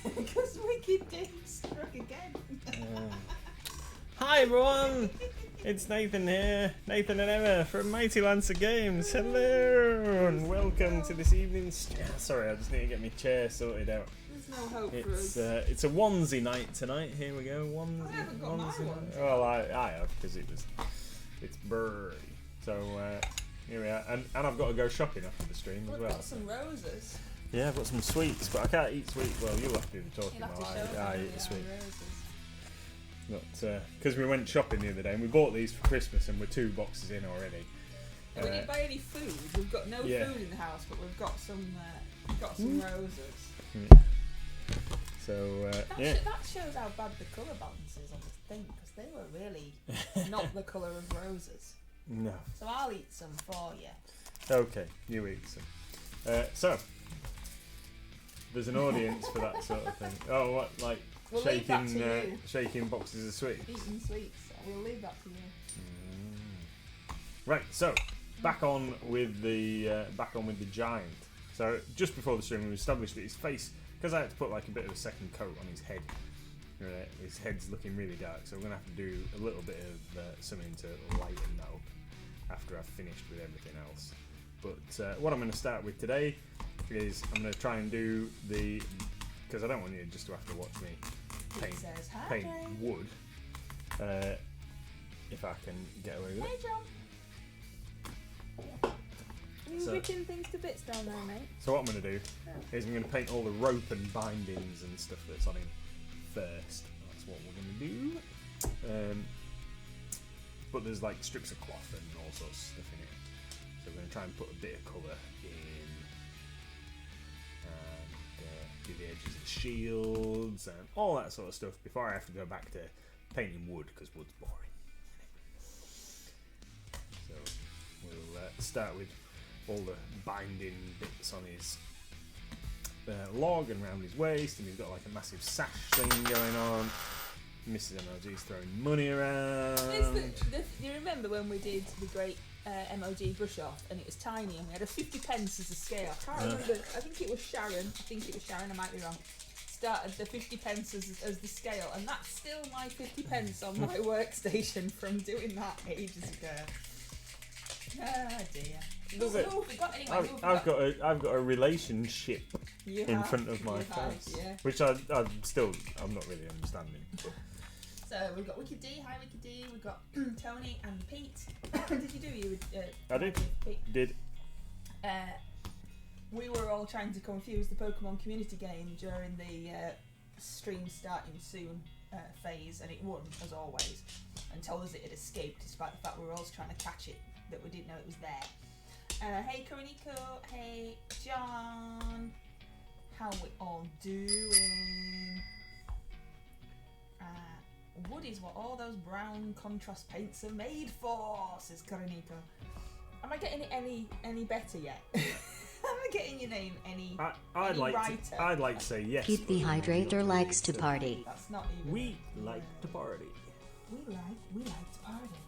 Because Wicked Dave struck again. Hi everyone, it's Nathan here, Nathan and Emma from Mighty Lancer Games. Hello and welcome to this evening's. Sorry, I just need to get my chair sorted out. There's no hope for us. It's a onesie night tonight. Here we go. Onesie. I haven't got my one. Well, I have because it's birdie. So here we are, and I've got to go shopping after the stream as well. We've got some roses. Yeah, I've got some sweets, but I can't eat sweets. Well, you'll have to do the talking. You'll have to show I them eat the sweet. Roses. Because we went shopping the other day and we bought these for Christmas and we're 2 boxes in already. We didn't buy any food. We've got no food in the house, but we've got some roses. Yeah. So That shows how bad the colour balance is on this thing, because they were really not the colour of roses. No. So I'll eat some for you. Okay, you eat some. So there's an audience for that sort of thing. Oh, what, like We'll shaking boxes of sweets? Eating sweets. We'll leave that to you. Right. So back on with the giant. So just before the stream, we established that his face, because I had to put like a bit of a second coat on his head. His head's looking really dark, so we're gonna have to do a little bit of something to lighten that up after I've finished with everything else. But what I'm going to start with today is I'm going to try and do because I don't want you just to have to watch me paint wood. If I can get away with it. Are you ripping things to bits down there, mate? So what I'm going to do is I'm going to paint all the rope and bindings and stuff that's on him first. That's what we're going to do. But there's like strips of cloth and all sorts of stuff in it. So we're going to try and put a bit of colour in and do the edges of the shields and all that sort of stuff before I have to go back to painting wood, because wood's boring. So we'll start with all the binding bits on his log and around his waist, and he's got like a massive sash thing going on. Mrs. MLG's throwing money around. You remember when we did the great MLG brush off, and it was tiny, and we had a 50 pence as a scale. I can't remember. I think it was Sharon. I might be wrong. Started the 50 pence as the scale, and that's still my 50 pence on my workstation from doing that ages ago. Ah dear. I've got a relationship in front of my face, which I'm not really understanding. So we've got Wicked D, hi Wicked D, we've got Tony and Pete. Did you do you? I did. Pete? Did. We were all trying to confuse the Pokemon community game during the stream starting soon phase, and it won as always, and told us it had escaped, despite the fact we were all trying to catch it, that we didn't know it was there. Hey Koriniko, hey John, how we all doing? Wood is what all those brown contrast paints are made for, says Koriniko. Am I getting it any better yet? Am I getting your name any I'd like brighter? I'd like to say yes. Pete the Hydrator likes to party. That's not even. We like to party. We like to party.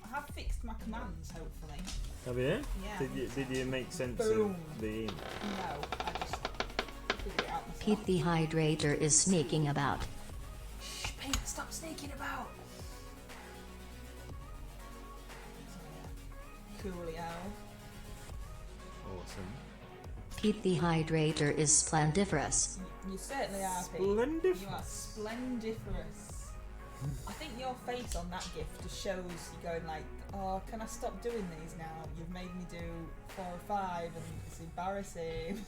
I have fixed my commands, hopefully. Have you? Yeah. Did you make sense Boom. of the? No, I just figured it out myself. Pete the Hydrator is sneaking about. Shh, Pete, stop sneaking about. Coolio. Awesome. Pete the Hydrator is splendiferous. You certainly are, Pete. Splendiferous. You are splendiferous. I think your face on that gift just shows you going like, oh, can I stop doing these now? You've made me do 4 or 5 and it's embarrassing.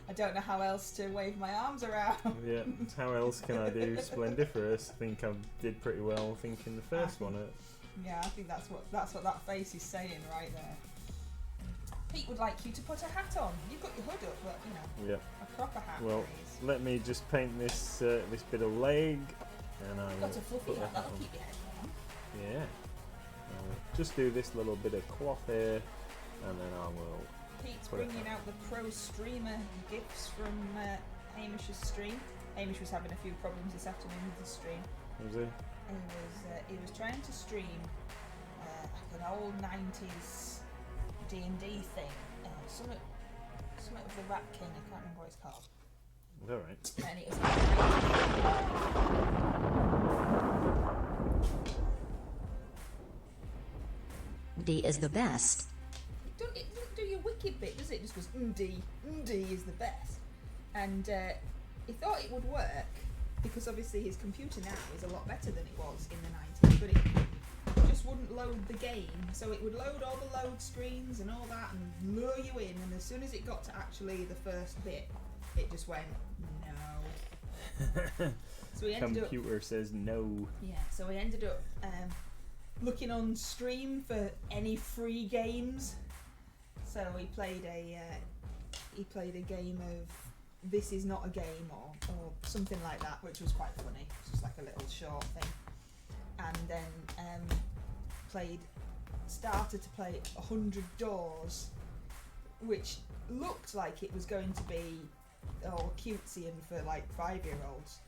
I don't know how else to wave my arms around. Yeah, how else can I do splendiferous? I think I did pretty well thinking the first one. Yeah, I think that's what that face is saying right there. Pete would like you to put a hat on. You've got your hood up, but Yeah. a proper hat, Well, please. let me just paint this this bit of leg, and I You've will got a fluffy put hat, the that'll on. keep your head warm. Yeah. I'll just do this little bit of cloth here, and then I will. Pete's put it bringing out the pro streamer gifts from Hamish's stream. Hamish was having a few problems this afternoon with the stream. Was it? He was trying to stream like an old 90s D&D thing. Something of the Rat King, I can't remember what it's called. All right. And it was D is the best. it doesn't do your wicked bit, does it? It just goes D is the best. And he thought it would work because obviously his computer now is a lot better than it was in the 90s, but it just wouldn't load the game. So it would load all the load screens and all that and lure you in, and as soon as it got to actually the first bit, it just went no. So we ended Computer says no. Yeah, so we ended up looking on Stream for any free games. So he played a game of This Is Not a Game or something like that, which was quite funny. It was just like a little short thing. And then started to play 100 Doors, which looked like it was going to be all cutesy and for like 5-year-olds.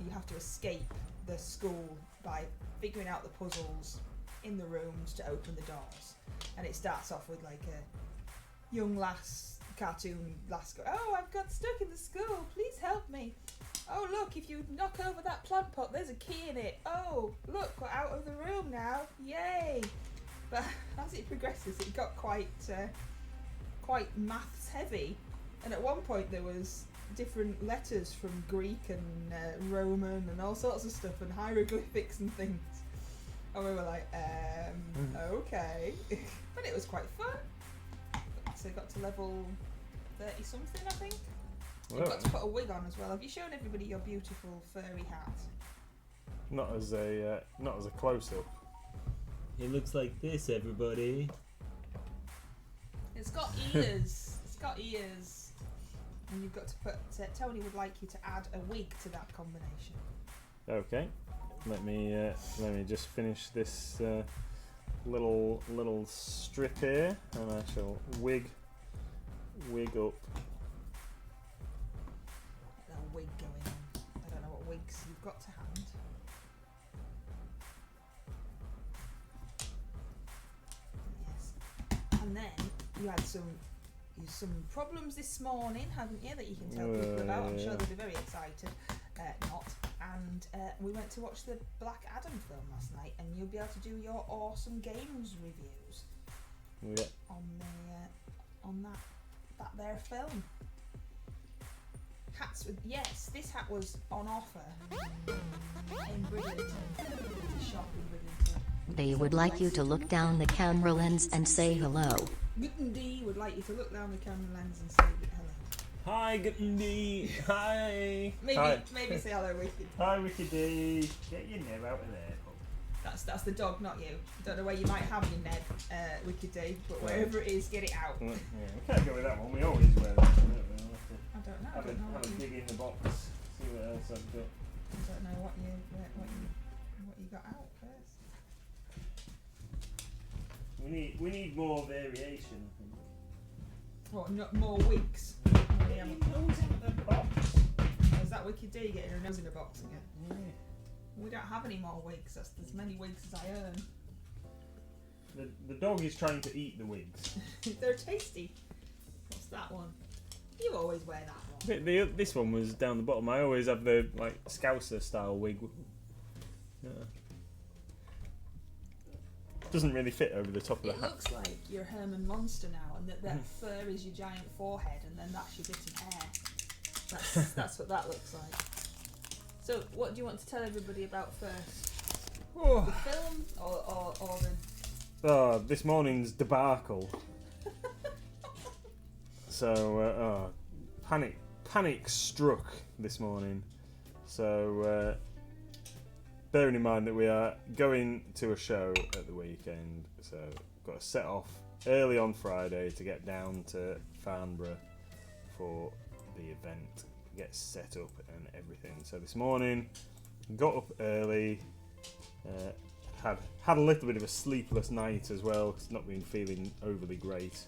You have to escape the school by figuring out the puzzles in the rooms to open the doors. And it starts off with like a young lass, cartoon lass go, "Oh, I've got stuck in the school, please help me. Oh look, if you knock over that plant pot, there's a key in it. Oh, look, we're out of the room now, yay." But as it progresses, it got quite maths heavy. And at one point there was different letters from Greek and Roman and all sorts of stuff and hieroglyphics and things. And we were like, okay. But it was quite fun. So got to level 30 something, I think. You got to put a wig on as well. Have you shown everybody your beautiful furry hat? Not as a close up. It looks like this, everybody. It's got ears. It's got ears. And you've got to put. Tony would like you to add a wig to that combination. Okay. Let me just finish this little strip here, and I shall wig up. Get that wig going on. I don't know what wigs you've got to hand. Yes. And then you had some problems this morning, haven't you, that you can tell people about? I'm sure they'll be very excited. Not. And we went to watch the Black Adam film last night, and you'll be able to do your awesome games reviews on that there film. Hats with this hat was on offer in Bridlington, the shop in Bridlington. They would like you to look down the camera lens and say hello. Guten D would like you to look down the camera lens and say hello. Hi, Guten D. Hi. Maybe say hello, Wicked. Hi, Wicked D. Get your nib out of there. That's the dog, not you. Don't know where you might have your Ned, Wicked D, but wherever it is, get it out. Yeah, we can't go with that one. We always wear that. I don't know. Have a dig in the box. See what else I've got. I don't know what you got out first. We need more variation. I think. What? Not more wigs. Get your nose in the box. Is that Wicked D getting her nose in a box again? Yeah. We don't have any more wigs. That's as many wigs as I earn. The dog is trying to eat the wigs. They're tasty. What's that one? You always wear that one. This one was down the bottom. I always have the like Scouser style wig. Yeah. Doesn't really fit over the top of the It hat. looks like you're Herman Monster now, and that fur is your giant forehead, and then that's your bit of hair. That's what that looks like. So, what do you want to tell everybody about first? Oh. The film or the... This morning's debacle. So, panic struck this morning. So, bearing in mind that we are going to a show at the weekend, so got to set off early on Friday to get down to Farnborough for the event, get set up and everything. So this morning, got up early, had a little bit of a sleepless night as well, cause not been feeling overly great,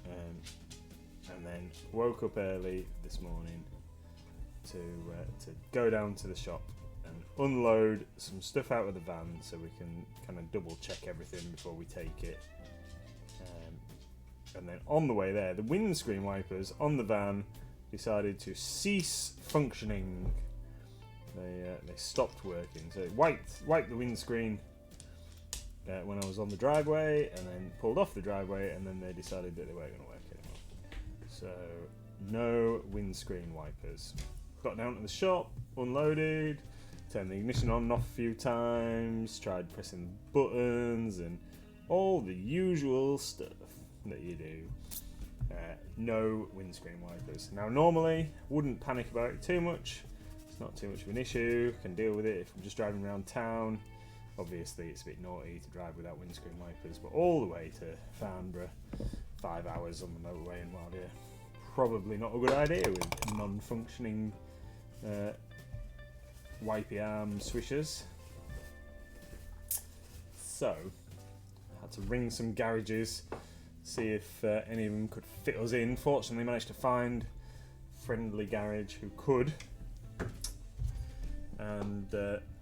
and then woke up early this morning to go down to the shop and unload some stuff out of the van so we can kind of double check everything before we take it. And then on the way there, the windscreen wipers on the van decided to cease functioning. They stopped working. So it wiped the windscreen when I was on the driveway, and then pulled off the driveway, and then they decided that they weren't going to work anymore. So no windscreen wipers. Got down to the shop, unloaded, turned the ignition on and off a few times, tried pressing the buttons and all the usual stuff that you do. No windscreen wipers. Now normally, wouldn't panic about it too much. It's not too much of an issue. Can deal with it if I'm just driving around town. Obviously it's a bit naughty to drive without windscreen wipers, but all the way to Farnborough, 5 hours on the motorway in Wildere, probably not a good idea with non-functioning wipey arm swishers. So I had to ring some garages, see if any of them could fit us in. Fortunately managed to find a friendly garage who could, and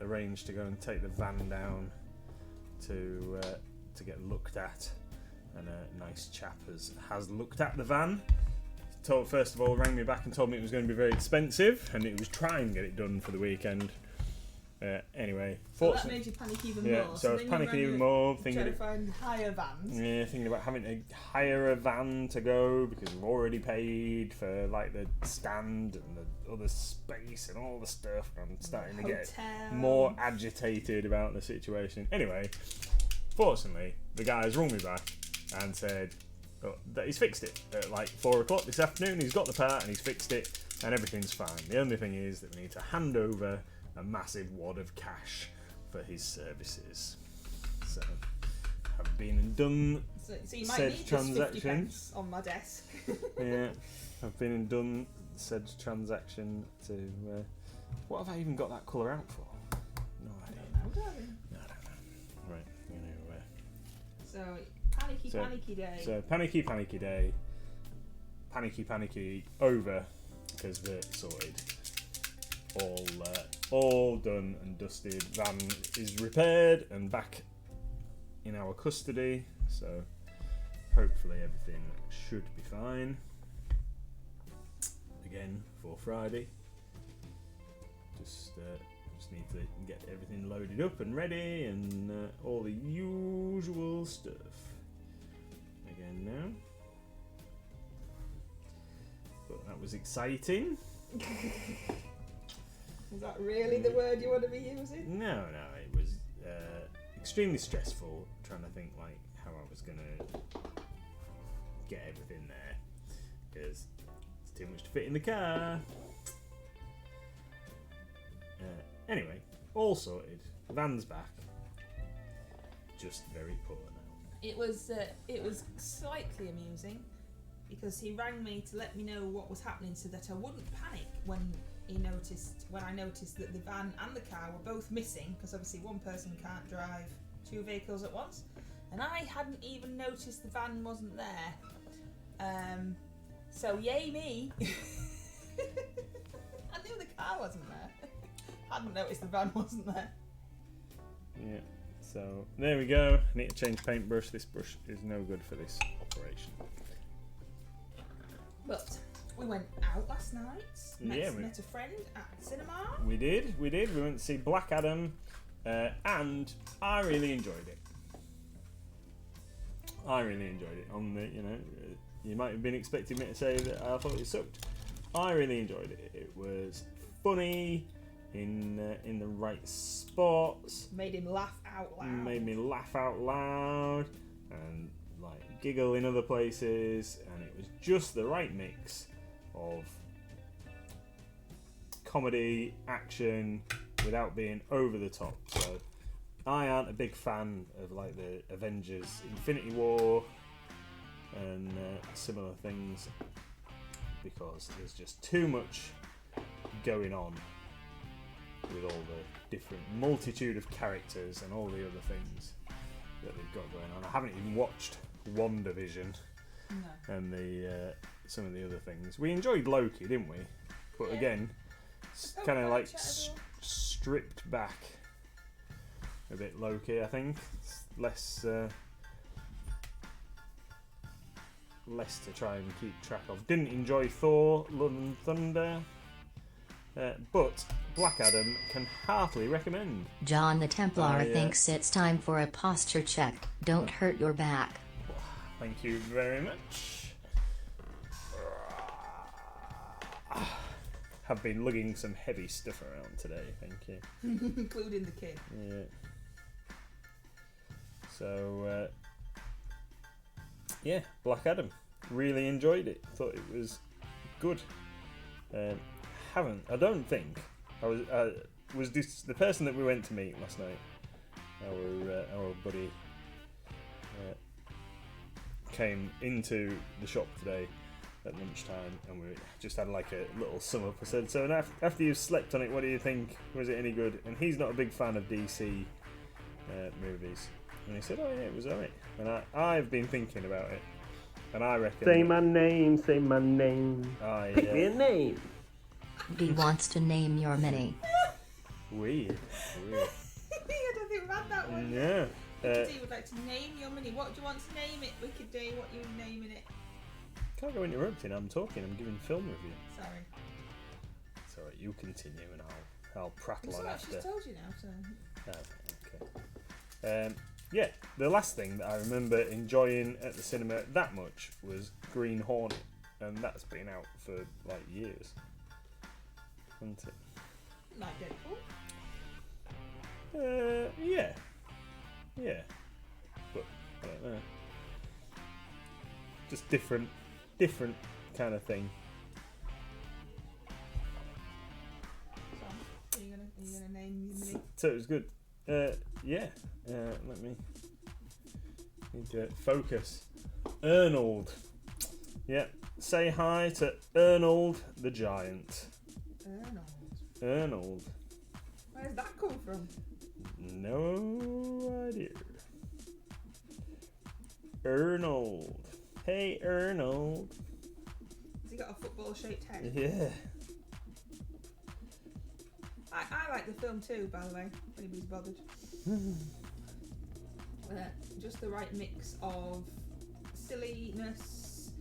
arranged to go and take the van down to get looked at. And a nice chap has looked at the van. First of all, rang me back and told me it was going to be very expensive, and it was trying to get it done for the weekend. Anyway, so that made you panic even more. So I was panicking even more, trying to find higher vans. Yeah, thinking about having to hire a van to go because we've already paid for like the stand and the other space and all the stuff. I'm starting to get more agitated about the situation. Anyway, fortunately, the guys rung me back and said that he's fixed it at like 4 o'clock this afternoon. He's got the part and he's fixed it, and everything's fine. The only thing is that we need to hand over a massive wad of cash for his services. So I've been and done so you might said need transaction. This 50 pence on my desk. Yeah, I've been and done said transaction to. What have I even got that colour out for? No idea. I don't know. Right, So panicky day. So panicky day. Panicky over because we're sorted. All done and dusted. Van is repaired and back in our custody. So hopefully everything should be fine. Again for Friday. Just need to get everything loaded up and ready and all the usual stuff. Again now. But that was exciting. Is that really the word you want to be using? No, it was extremely stressful trying to think like how I was gonna get everything there because it's too much to fit in the car. Anyway, all sorted. Van's back. Just very poor now. It was slightly amusing because he rang me to let me know what was happening so that I wouldn't panic when I noticed that the van and the car were both missing, because obviously one person can't drive 2 vehicles at once, and I hadn't even noticed the van wasn't there. So yay me. I knew the car wasn't there. Hadn't noticed the van wasn't there. Yeah, so there we go. I need to change paintbrush. This brush is no good for this operation. But we went out last night. Met a friend at cinema. We did. We went to see Black Adam, and I really enjoyed it. On the, you might have been expecting me to say that I thought it sucked. I really enjoyed it. It was funny in the right spots. Made him laugh out loud. Made me laugh out loud and like giggle in other places, and it was just the right mix of comedy, action, without being over the top. So I aren't a big fan of like the Avengers Infinity War and similar things, because there's just too much going on with all the different multitude of characters and all the other things that they've got going on. I haven't even watched WandaVision and the some of the other things. We enjoyed Loki, didn't we? But again, kind of like stripped back a bit Loki, I think. It's less less to try and keep track of. Didn't enjoy Thor: Love and Thunder, but Black Adam can heartily recommend. John the Templar thinks it's time for a posture check. Don't hurt your back. Thank you very much. Have been lugging some heavy stuff around today, thank you. Including the kid. Yeah. So, yeah, Black Adam. Really enjoyed it. Thought it was good. I don't think was this the person that we went to meet last night. Our buddy came into the shop today at lunchtime, and we just had like a little sum up. I said, so after you've slept on it, what do you think? Was it any good? And he's not a big fan of DC movies. And he said, oh yeah, it was alright. And I've been thinking about it, and I reckon... Say my name, say my name. Pick me a name. He wants to name your mini. Weird. I don't think we've had that one. Yeah. Wicked D would like to name your mini. What do you want to name it, Wicked D? What are you naming it? Can't go interrupting. I'm talking. I'm giving film review. Sorry. It's alright. You continue, and I'll prattle on That's after. what she's told you now, so... Okay. Yeah, the last thing that I remember enjoying at the cinema that much was Green Hornet, and that's been out for like years, hasn't it? Like Deadpool? Yeah, but I don't know. Just different kind of thing. So, are you gonna name your mini? So it was good. Yeah. Let me need to focus. Arnold. Yeah. Say hi to Arnold the Giant. Arnold. Where's that come from? No idea. Arnold. Hey, Arnold. Has he got a football-shaped head? Yeah. I like the film too, by the way, if anybody's bothered. Just the right mix of silliness,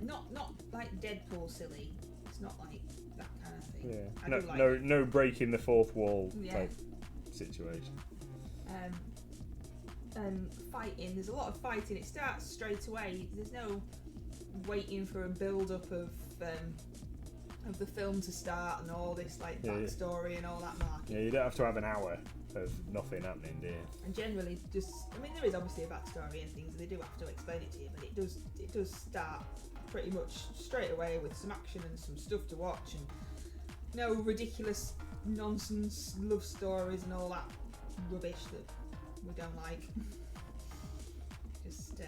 not like Deadpool silly. It's not like that kind of thing. Yeah. No breaking the fourth wall type situation. And fighting. There's a lot of fighting. It starts straight away. There's no waiting for a build-up of the film to start and all this like backstory and all that market. Yeah, you don't have to have an hour of nothing happening, do you? And generally, there is obviously a backstory and things, and they do have to explain it to you, but it does start pretty much straight away with some action and some stuff to watch, and no ridiculous nonsense love stories and all that rubbish that we don't like. Just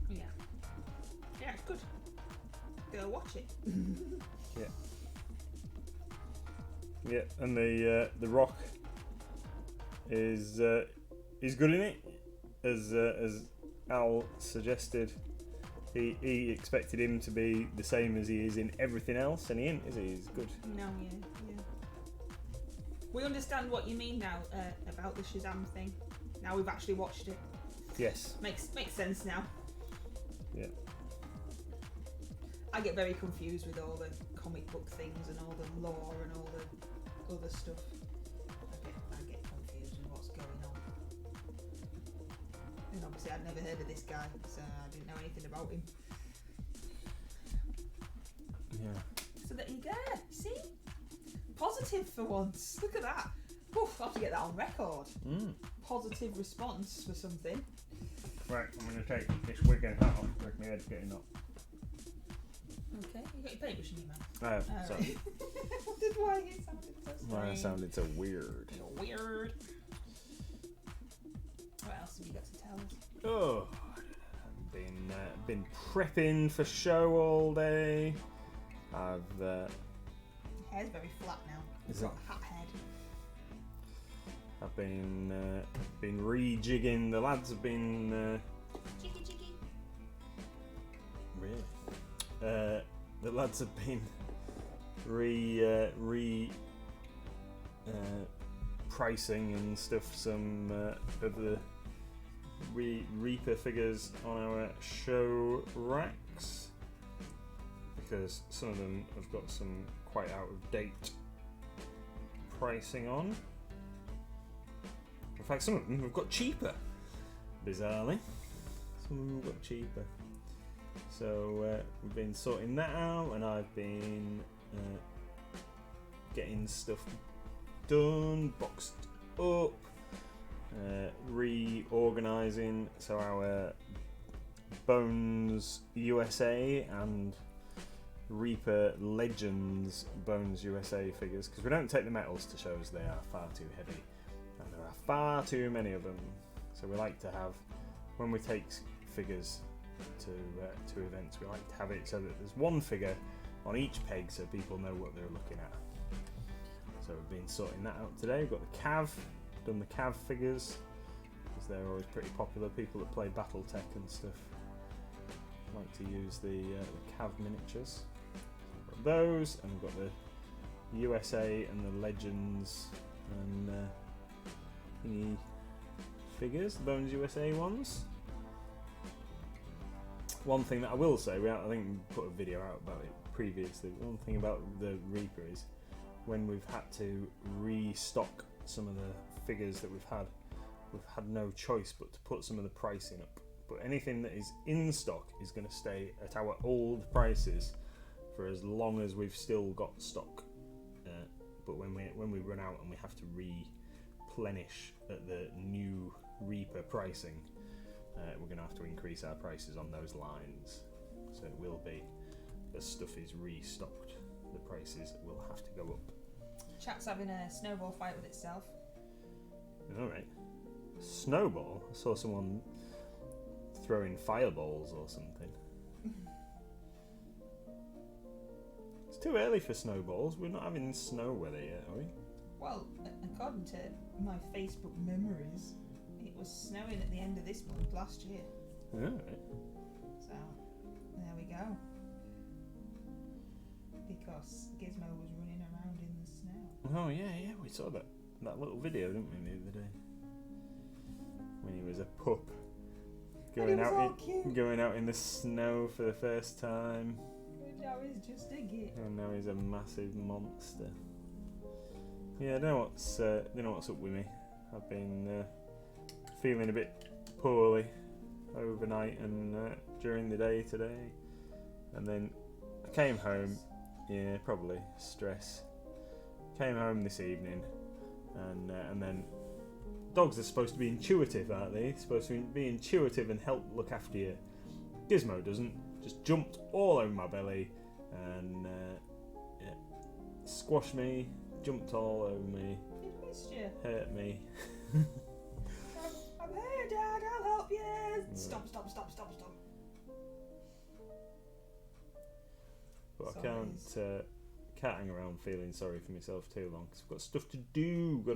yeah, it's good. Go watch it. Yeah, and the Rock is good in it, as Al suggested. He expected him to be the same as he is in everything else, and he ain't, is he? He's good. No, yeah. We understand what you mean now about the Shazam thing. Now we've actually watched it. Yes. Makes sense now. Yeah. I get very confused with all the comic book things and all the lore and all the other stuff. I get confused with what's going on. And obviously I'd never heard of this guy, so I didn't know anything about him. Yeah. So there you go. See? Positive for once. Look at that. Oof, I'll have to get that on record. Positive response for something. Right, I'm going to take this wig and hat off because my head's getting up. Okay, you got your paintbrush in your mouth. I have, sorry. I wondered why it sounded so strange. Why it sounded so weird. Weird. What else have you got to tell us? Oh, I've been prepping for show all day. Hair's very flat now. It's Is got it? a hat head. I've been rejigging. The lads have been Jiggy. really. The lads have been pricing and stuff some of the Reaper figures on our show racks because some of them have got some quite out of date pricing on. In fact, some of them have got cheaper, bizarrely. Some of them have got cheaper. So we've been sorting that out, and I've been getting stuff done, boxed up, reorganising. So our Bones USA and Reaper Legends Bones USA figures, because we don't take the metals to shows, they are far too heavy and there are far too many of them. So we like to have, when we take figures to events, we like to have it so that there's one figure on each peg so people know what they're looking at. So we've been sorting that out today. We've got the Cav, done the Cav figures because they're always pretty popular. People that play Battletech and stuff like to use the Cav miniatures. Got those, and we've got the USA and the Legends and thingy figures, the Bones USA ones. One thing that I will say, I think we put a video out about it previously. One thing about the Reaper is when we've had to restock some of the figures that we've had no choice but to put some of the pricing up. But anything that is in stock is going to stay at our old prices for as long as we've still got stock. But when we run out and we have to replenish at the new Reaper pricing, we're going to have to increase our prices on those lines. So it will be, as stuff is restocked, the prices will have to go up. Chat's having a snowball fight with itself. Alright. Snowball? I saw someone throwing fireballs or something. It's too early for snowballs. We're not having snow weather yet, are we? Well, according to my Facebook memories, it was snowing at the end of this month last year. Alright. So, there we go. Because Gizmo was running around in the snow. Oh yeah, we saw that little video, didn't we, the other day? When he was a pup. Going out in the snow for the first time. And now he's just a git. And now he's a massive monster. Yeah, I don't know what's up with me. I've been feeling a bit poorly overnight and during the day today. And then I came home. Yeah, probably stress. Came home this evening, and then dogs are supposed to be intuitive, aren't they? Supposed to be intuitive and help look after you. Gizmo doesn't. Just jumped all over my belly and squashed me, jumped all over me, It missed you. hurt me. I'm here, Dad. I'll help you. Stop. But Sorry. I can't hang around feeling sorry for myself too long because I've got stuff to do. Got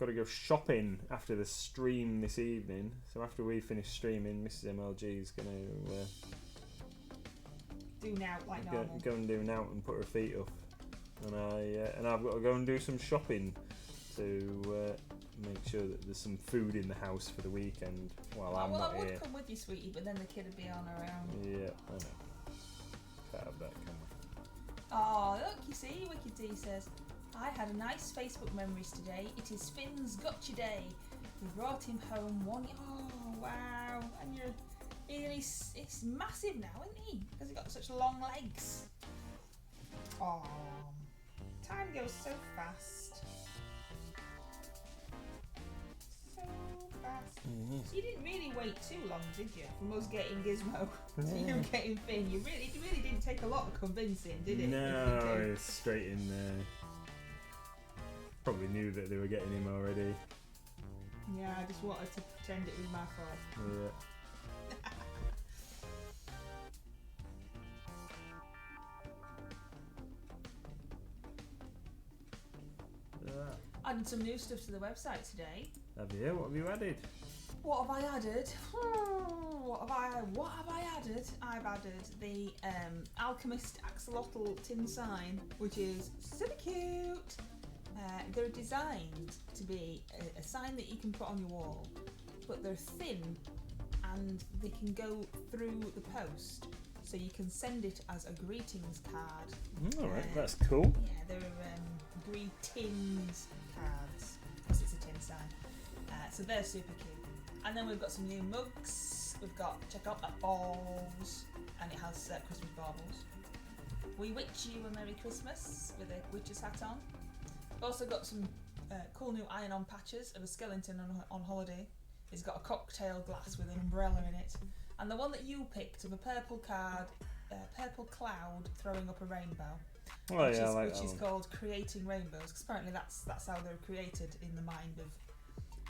to go shopping after the stream this evening. So after we finish streaming, Mrs. MLG is going to do now like normal. go and do now and put her feet up, and I've got to go and do some shopping to make sure that there's some food in the house for the weekend while I'm not here. I would come with you, sweetie, but then the kid would be on her own. Yeah, I know. Can't have that, can we? Oh, look, you see, Wicked D says, I had a nice Facebook memories today. It is Finn's Gotcha Day. We brought him home one. Oh, wow. And it's massive now, isn't he? Because he got such long legs. Oh, time goes so fast. So fast. Mm-hmm. You didn't really wait too long, did you? From us getting Gizmo to you getting Finn. It really didn't take a lot of convincing, did it? No, it's straight in there. Probably knew that they were getting him already. Yeah, I just wanted to pretend it was my fault. Yeah. Added some new stuff to the website today. Have you? What have you added? What have I added? What have I added? I've added the Alchemist Axolotl tin sign, which is super cute. They're designed to be a sign that you can put on your wall, but they're thin and they can go through the post. So you can send it as a greetings card. Alright, that's cool. Yeah, they're greetings cards because it's a tin sign. So they're super cute. And then we've got some new mugs. We've got check out that balls, and it has Christmas baubles. We wish you a Merry Christmas with a witch's hat on. We've also got some cool new iron-on patches of a skeleton on holiday. He's got a cocktail glass with an umbrella in it. And the one that you picked of a purple card, purple cloud throwing up a rainbow, which is called Creating Rainbows. Because apparently that's how they're created in the mind of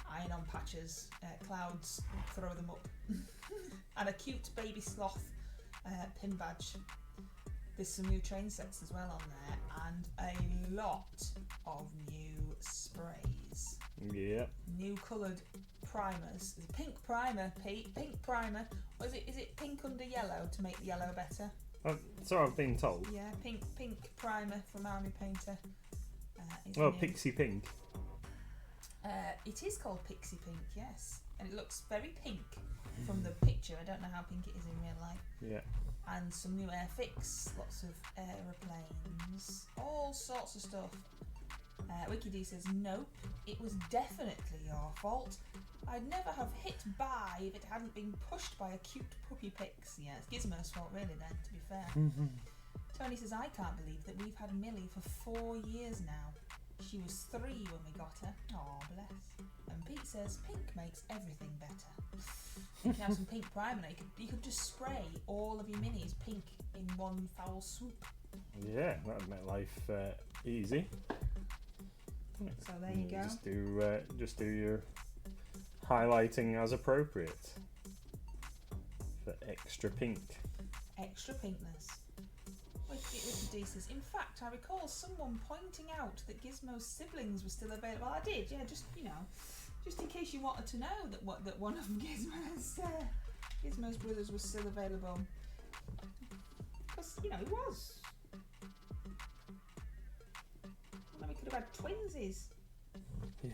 iron-on patches. Clouds throw them up. And a cute baby sloth pin badge. There's some new train sets as well on there, and a lot of new sprays. Yeah. New coloured primers. There's a pink primer, Pete. Pink primer. Or is it pink under yellow to make the yellow better? So I've been told. Yeah, pink primer from Army Painter. Pixie Pink. It is called Pixie Pink, yes. And it looks very pink from the picture. I don't know how pink it is in real life. Yeah. And some new airfix, lots of aeroplanes, all sorts of stuff. WikiD says, nope, it was definitely your fault. I'd never have hit buy if it hadn't been pushed by a cute puppy pix. Yeah, it's Gizmo's fault really then, to be fair. Tony says, I can't believe that we've had Millie for 4 years now. She was 3 when we got her. Aw, bless. And Pete says, pink makes everything better. You can have some pink primer. You could just spray all of your minis pink in one foul swoop. Yeah, that would make life easy. So there you go. Just do your highlighting as appropriate for extra pink. Extra pinkness. WikiD says, in fact, I recall someone pointing out that Gizmo's siblings were still available. I did, yeah, just in case you wanted to know that one of Gizmo's brothers was still available. Because, he was. Well, we could have had twinsies. Yeah.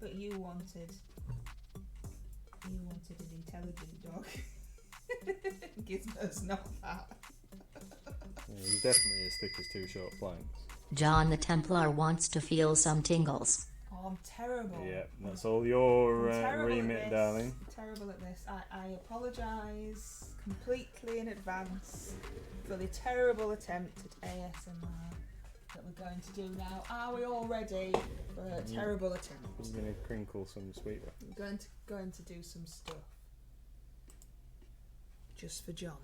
But you wanted an intelligent dog. Gizmo's not that. Yeah, he's definitely as thick as 2 short planks. John the Templar wants to feel some tingles. Oh, I'm terrible. Yeah, that's all your remit, darling. I'm terrible at this. I apologise completely in advance for the terrible attempt at ASMR that we're going to do now. Are we all ready for a terrible attempt? I'm going to crinkle some sweetbread. I'm going to do some stuff. Just for John.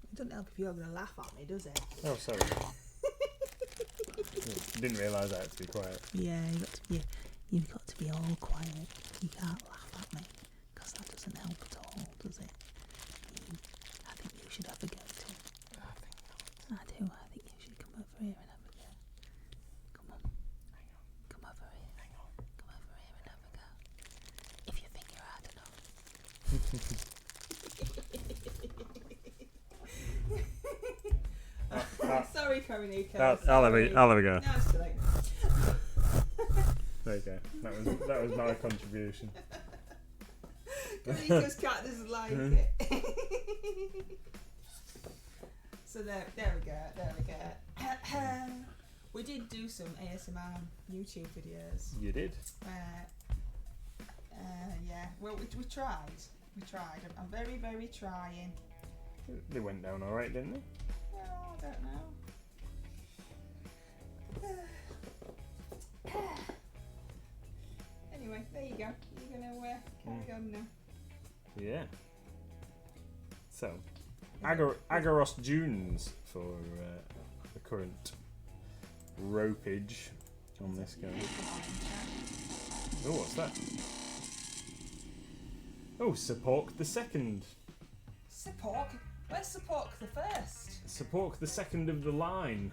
It doesn't help if you're going to laugh at me, does it? Oh, sorry. Didn't realise I had to be quiet. Yeah, you've got to be all quiet. You can't laugh at me, because that doesn't help at all, does it? I think you should have a go too. I think I not. do. I think you should come over here and have a go. Come on. Hang on. Come over here. Hang on. Come over here and have a go. If you think you're hard enough. Sorry, Kariniko. I'll have a go. No, it's too late. There you go. That was my contribution. Kariniko's cat doesn't like it. So there we go. We did do some ASMR YouTube videos. You did? Yeah. Well, we tried. I'm very, very trying. They went down alright, didn't they? Well, I don't know. Anyway, there you go. You're gonna carry on now. Yeah. So, Agaros Dunes for the current ropage on this guy. Oh, what's that? Oh, Sepork the Second. Sepork? Where's Support the first? Support the second of the line.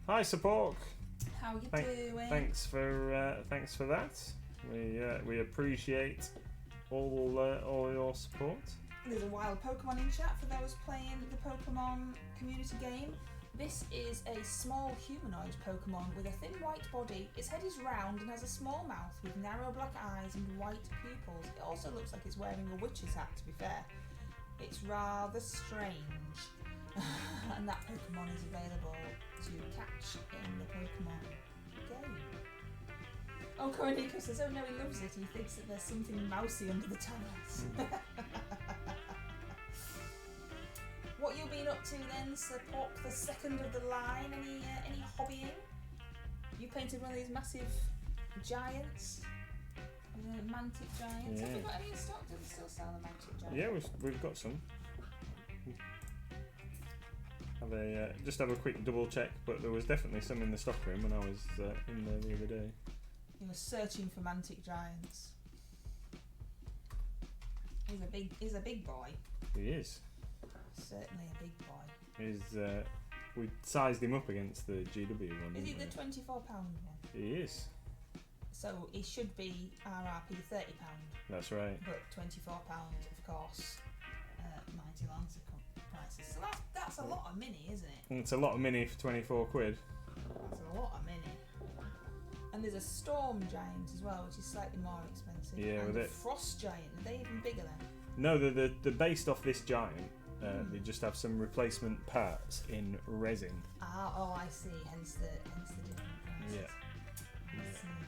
Hi, Support. How you doing? Thanks for that. We appreciate all your support. There's a wild Pokemon in chat for those playing the Pokemon community game. This is a small humanoid Pokemon with a thin white body. Its head is round and has a small mouth with narrow black eyes and white pupils. It also looks like it's wearing a witch's hat, to be fair. It's rather strange. And that Pokemon is available to catch in the Pokemon game. Oh, Coroniko says, oh no, he loves it. He thinks that there's something mousy under the towers. What you been up to then, Support the second of the line? Any hobbying? You painted one of these massive giants, Mantic giants. Yeah. Have we got any in stock? Do we still sell the Mantic giants? Yeah, we've got some. Just have a quick double check, but there was definitely some in the stock room when I was in there the other day. He was searching for Mantic giants. He's a big boy. He is. Certainly a big boy. We sized him up against the GW one. Is he the £24 one? He is. So he should be RRP £30. That's right. But £24, of course, 90 Lancer prices. So that's a lot of mini, isn't it? It's a lot of mini for 24 quid. That's a lot of mini. And there's a Storm Giant as well, which is slightly more expensive. Yeah, and with the it. Frost Giant, are they even bigger then? No, they're based off this giant. They just have some replacement parts in resin. Oh, I see. Hence the different prices. Yeah.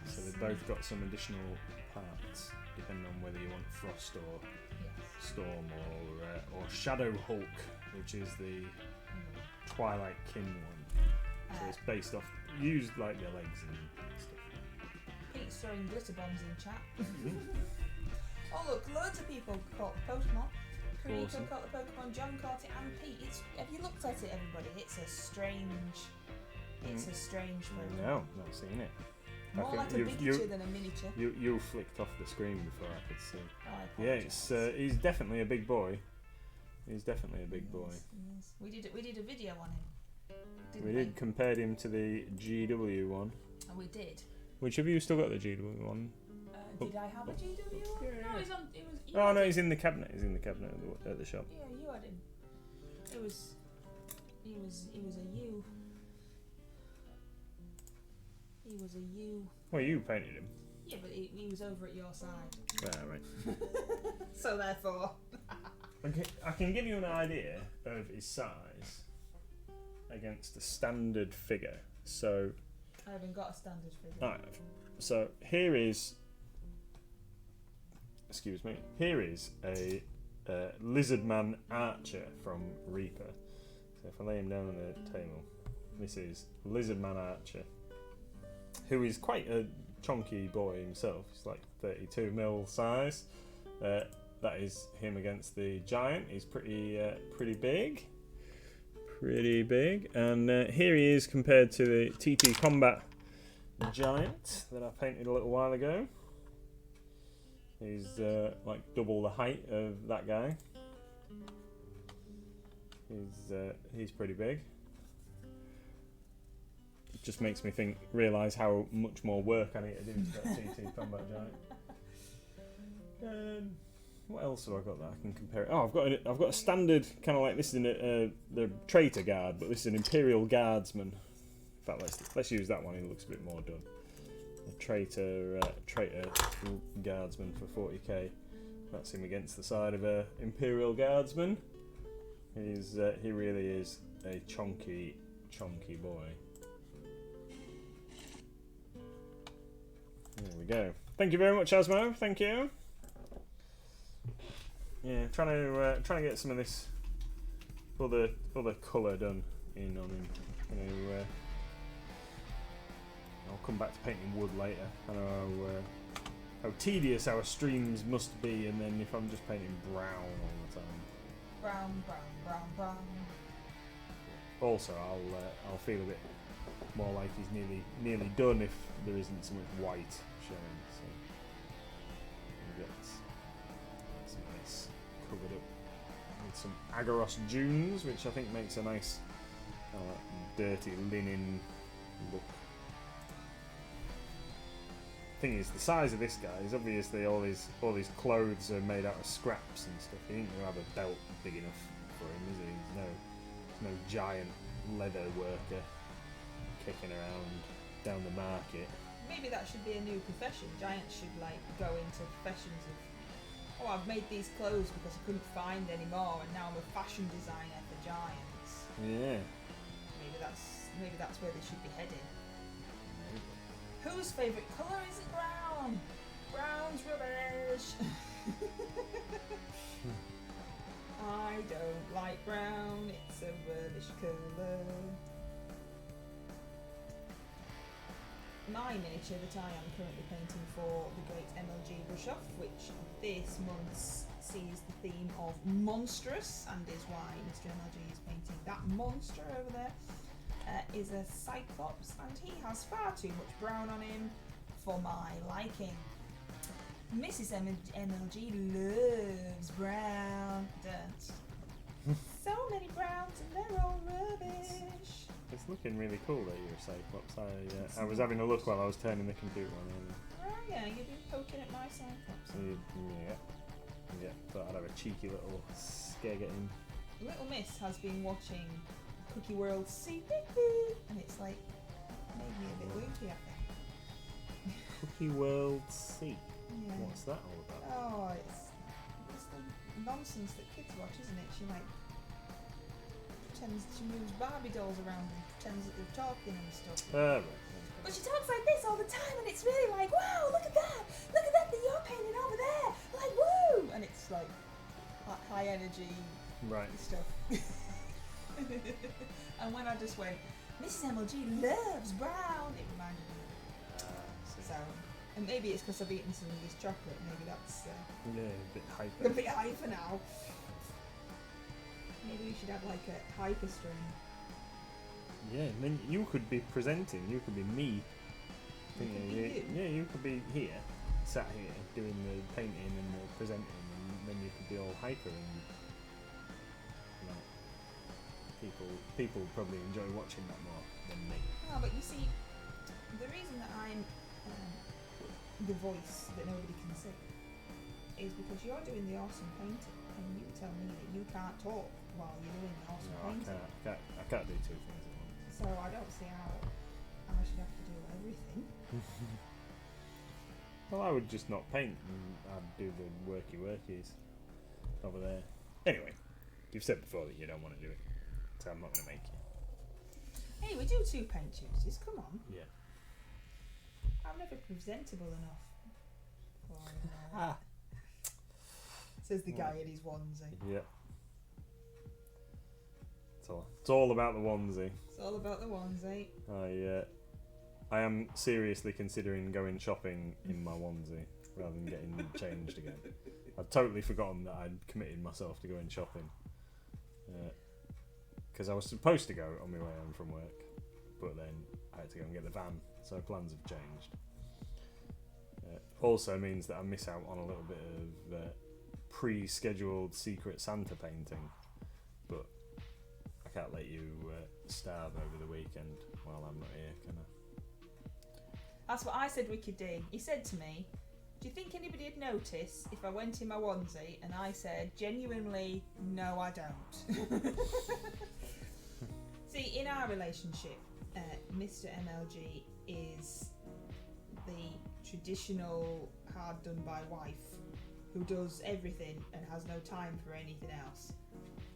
So they've both got some additional parts, depending on whether you want Frost or Storm or Shadow Hulk, which is the Twilight Kin one. So it's based off, used like their legs and stuff. Pete's throwing glitter bombs in chat. Oh look, loads of people caught the Pokemon. Kuriko Awesome. caught the Pokemon, John caught it, and Pete. Have you looked at it, everybody? It's a strange Pokemon. No, not seen it. More like a miniature than a miniature. You flicked off the screen before I could see. Oh, I Yeah, apologise. he's definitely a big boy. He's definitely a big boy. Yes. We did a video on him. We did compared him to the GW one. And we did. Which have you still got the GW one? Did I have a GW one? Yeah. No, he's on. It was. Oh no, he's in the cabinet. He's in the cabinet at the shop. Yeah, you had him. It was. He was a U. He was a U. Well, you painted him. Yeah, but he was over at your side. Ah, right. So therefore. Okay, I can give you an idea of his size against a standard figure. So I haven't got a standard figure. I have. So here is. Excuse me. Here is a Lizardman Archer from Reaper. So if I lay him down on the table, this is Lizardman Archer, who is quite a chunky boy himself. He's like 32 mil size. That is him against the giant. He's pretty big. Pretty big. And here he is compared to the TT Combat Giant that I painted a little while ago. He's like double the height of that guy. He's pretty big. It just makes me realise how much more work I need to do to that TT Combat Giant. What else have I got that I can compare it? Oh, I've got a standard kind of like this is the Traitor Guard, but this is an Imperial Guardsman. In fact, let's use that one. He looks a bit more done. A Traitor Guardsman for 40k. That's him against the side of a Imperial Guardsman. He really is a chunky boy. There we go. Thank you very much, Asmo. Thank you. Yeah, trying to get some of this other colour done in on him. I'll come back to painting wood later. I know how tedious our streams must be, and then if I'm just painting brown all the time. Brown. Also, I'll feel a bit more like he's nearly done if there isn't so much white showing. So you get It's covered up with some Agaros dunes, which I think makes a nice dirty linen look. Thing is, the size of this guy is obviously all his clothes are made out of scraps and stuff. He ain't gonna have a belt big enough for him, is he? He's no giant leather worker kicking around down the market. Maybe that should be a new profession. Giants should like go into professions of, oh, I've made these clothes because I couldn't find any more, and now I'm a fashion designer for giants. Yeah. Maybe that's where they should be heading. Whose favourite colour is it brown? Brown's rubbish. I don't like brown, it's a rubbish colour. My miniature that I am currently painting for the Great MLG Brush Off, which this month sees the theme of monstrous, and is why Mr. MLG is painting that monster over there, is a Cyclops, and he has far too much brown on him for my liking. Mrs. MLG loves brown. Don't. So many browns and they're all rubbish. It's looking really cool that you're a Cyclops. I was having a look while I was turning the computer on. Oh yeah, you've been poking at my Cyclops. Yeah. Thought I'd have a cheeky little skeg at him. Little Miss has been watching Cookie World Secret, and it's like made me a bit loopy, I think. Cookie World C. Yeah. What's that all about? Oh, it's the nonsense that kids watch, isn't it? She like pretends she moves Barbie dolls around and pretends that they're talking and stuff. Right. But she talks like this all the time, and it's really like, wow, look at that that you're painting over there, like woo, and it's like high energy stuff. And when I just went, Mrs. MLG loves brown, it reminded me. So, and maybe it's because I've eaten some of this chocolate. Maybe that's A bit hyper. a bit hyper now. Maybe we should have like a hyper stream. Yeah, and then you could be presenting. You could be me. Yeah, you could be here, sat here, doing the painting and the presenting, and then you could be all hyper and people probably enjoy watching that more than me. Oh, but you see, the reason that I'm the voice that nobody can see is because you're doing the awesome painting, and you tell me that you can't talk while you're doing the awesome painting. I can't do two things at once. So I don't see how I should have to do everything. Well, I would just not paint and I'd do the workies over there. Anyway, you've said before that you don't want to do it, so I'm not going to make you. Hey, we do 2 paint Tuesdays, come on. Yeah. I'm never presentable enough. Says the guy in his onesie. Yeah. It's all about the onesie. It's all about the onesie. I am seriously considering going shopping in my onesie rather than getting changed again. I'd totally forgotten that I'd committed myself to going shopping. Because I was supposed to go on my way home from work, but then I had to go and get the van, so plans have changed. Also means that I miss out on a little bit of pre-scheduled Secret Santa painting, but I can't let you starve over the weekend while I'm not here, can I? That's what I said we could do. He said to me, do you think anybody would notice if I went in my onesie? And I said, genuinely, no I don't. See, in our relationship, Mr. MLG is the traditional hard-done-by wife who does everything and has no time for anything else.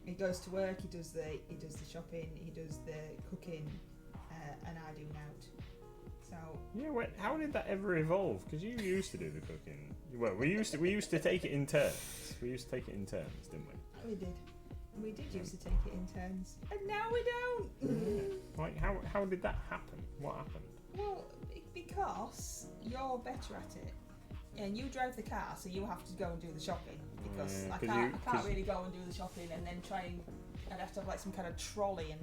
He goes to work, he does the shopping, he does the cooking, and I do out. So yeah, wait, how did that ever evolve? Because you used to do the cooking. Well, we used to take it in turns. We used to take it in turns, didn't we? we did. We did used to take it in turns, and now we don't. Like how did that happen? What happened? Well, because you're better at it, and you drive the car, so you have to go and do the shopping. Because I can't really go and do the shopping and then try and I'd have to have like some kind of trolley and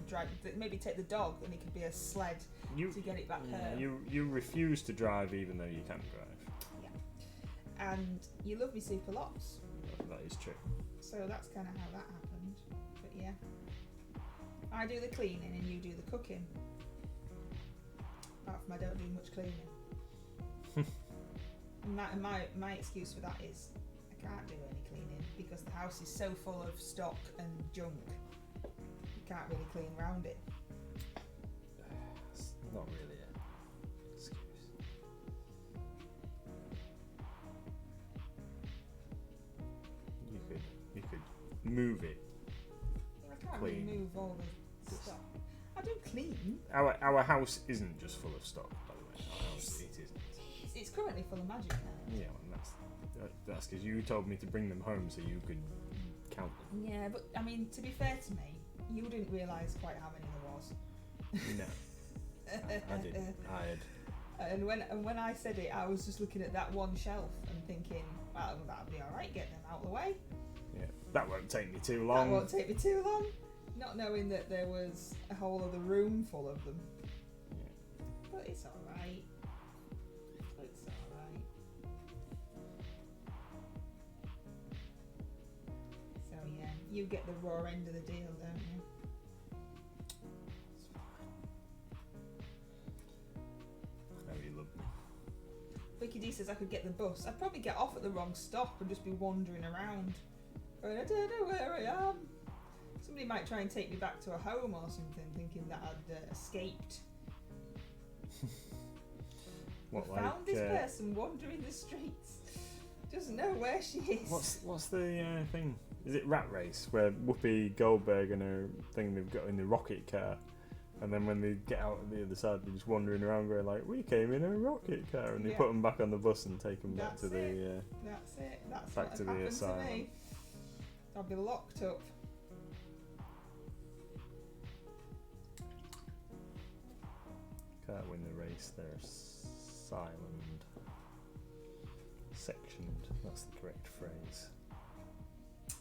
maybe take the dog, and it could be a sled to get it back home. You refuse to drive even though you can drive. Yeah. And you love me super lots. that is true. So that's kind of how that happened. But yeah, I do the cleaning and you do the cooking. Apart from I don't do much cleaning. And my excuse for that is I can't do any cleaning because the house is so full of stock and junk. You can't really clean around it. It's not really an excuse. You could move it. I can't Clean. really move all the stuff. I do clean. Our house isn't just full of stock, by the way. Our house, it isn't. It's currently full of magic cards. Yeah, well, that's because you told me to bring them home so you could count them. Yeah, but I mean, to be fair to me, you didn't realise quite how many there was. No, I didn't. I had. And when I said it, I was just looking at that one shelf and thinking, well, that'll be all right. Get them out of the way. Yeah, that won't take me too long. That won't take me too long. Not knowing that there was a whole other room full of them. Yeah. But it's all right. It's all right. So yeah, you get the raw end of the deal, don't you? I know you love me. Vicky D says I could get the bus. I'd probably get off at the wrong stop and just be wandering around. Going, I don't know where I am. Somebody might try and take me back to a home or something, thinking that I'd escaped. What, I found this person wandering the streets. Doesn't know where she is. What's the thing? Is it Rat Race where Whoopi Goldberg and her thing they've got in the rocket car, and then when they get out on the other side, they're just wandering around going like, "We came in a rocket car," and they put them back on the bus and take them back to the. That's it. That's back what to the happened asylum. to me. I'll be locked up. Can't win the race. They're silent. Sectioned. That's the correct phrase.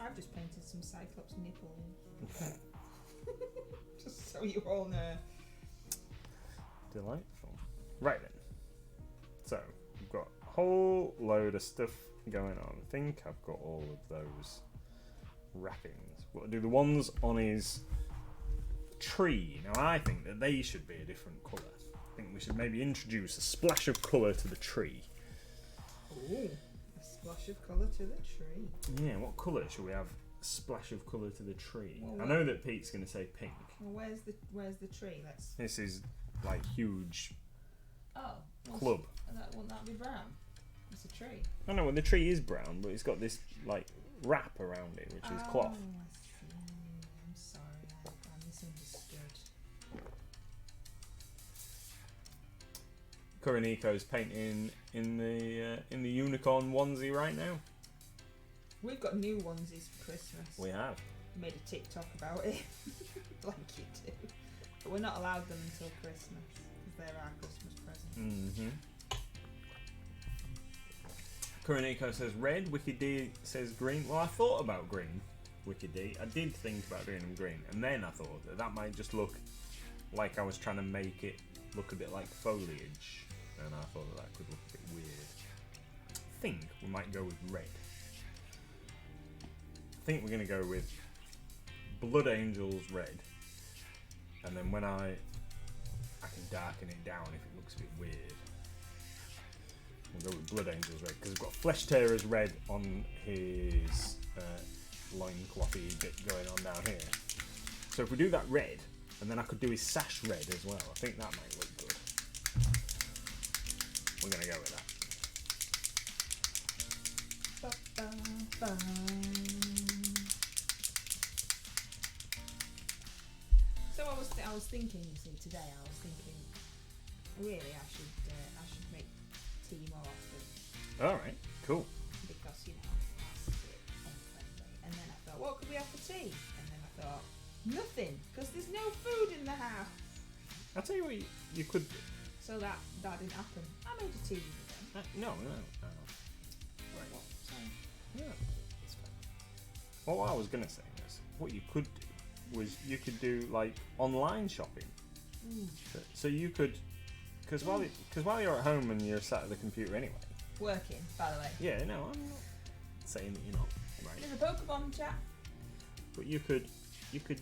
I've just painted some Cyclops nipples. Just so you all know. Delightful. Right then. So we've got a whole load of stuff going on. I think I've got all of those wrappings. We'll do the ones on his tree. Now I think that they should be a different colour. I think we should maybe introduce a splash of colour to the tree. Ooh, a splash of colour to the tree. Yeah, what colour should we have? Splash of colour to the tree. Well, I know that Pete's going to say pink. Well, where's the tree? Let's. This is like huge Oh. club. Wouldn't that be brown? It's a tree. I know, well, the tree is brown, but it's got this like wrap around it, which is cloth. Oh, I see. I'm sorry, I misunderstood. Kuroniko's painting in the unicorn onesie right now. We've got new onesies for Christmas. We have. Made a TikTok about it, like you do. But we're not allowed them until Christmas because they're our Christmas present. Kuroniko says red. Wicked D says green. Well, I thought about green. Wicked D. I did think about doing them green, and then I thought that might just look like I was trying to make it look a bit like foliage, and I thought that could look a bit weird. I think we might go with red. I think we're going to go with Blood Angels red, and then when I can darken it down if it looks a bit weird. We'll go with Blood Angels red because we've got Flesh Tearers red on his loinclothy bit going on down here. So if we do that red, and then I could do his sash red as well, I think that might look good. We're going to go with that. Ba-ba-ba. So I was thinking. You see, today I was thinking, really, I should make tea more often. All right, cool. Because that's a bit unfriendly. And then I thought, what could we have for tea? And then I thought, nothing, because there's no food in the house. I'll tell you what you could do. So that didn't happen. I made a tea with them. No. Right. What? Sorry. Yeah, that's fine. Well, what I was going to say was, what you could do was you could do like online shopping. So you could, because while you're at home and you're sat at the computer anyway. Working, by the way. Yeah, no, I'm not saying that you're not, right? in the Pokemon chat. But you could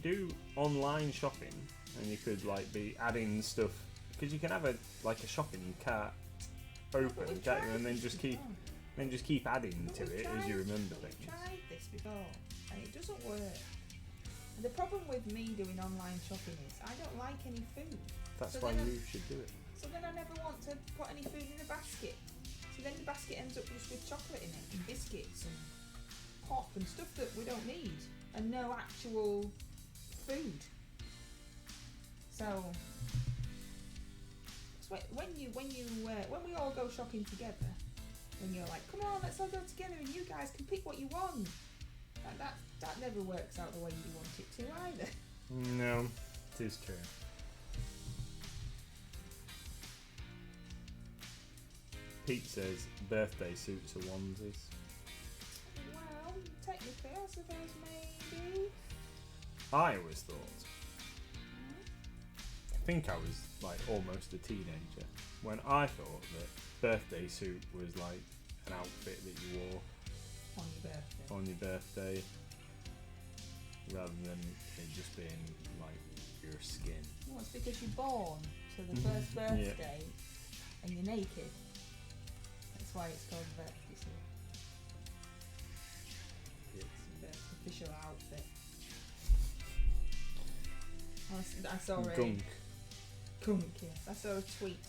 do online shopping, and you could like be adding stuff, because you can have a shopping cart open, can't you? And then just keep adding to it as you remember things. I've tried this before, and it doesn't work. And the problem with me doing online shopping is I don't like any food. That's So why then you should do it. So then I never want to put any food in the basket. So then the basket ends up just with chocolate in it, and biscuits and pop and stuff that we don't need, and no actual food. So when we all go shopping together, when you're like, come on, let's all go together, and you guys can pick what you want. That never works out the way you want it to either. No, it is true. Pete says birthday suits are onesies. Well, technically, I suppose maybe. I always thought. I think I was like almost a teenager when I thought that birthday suit was like an outfit that you wore on your birthday, rather than it just being like your skin. Well, it's because you're born to the first birthday and you're naked. That's why it's called birthday suit. It's the official outfit. I saw Gunk. Yes. I saw a tweet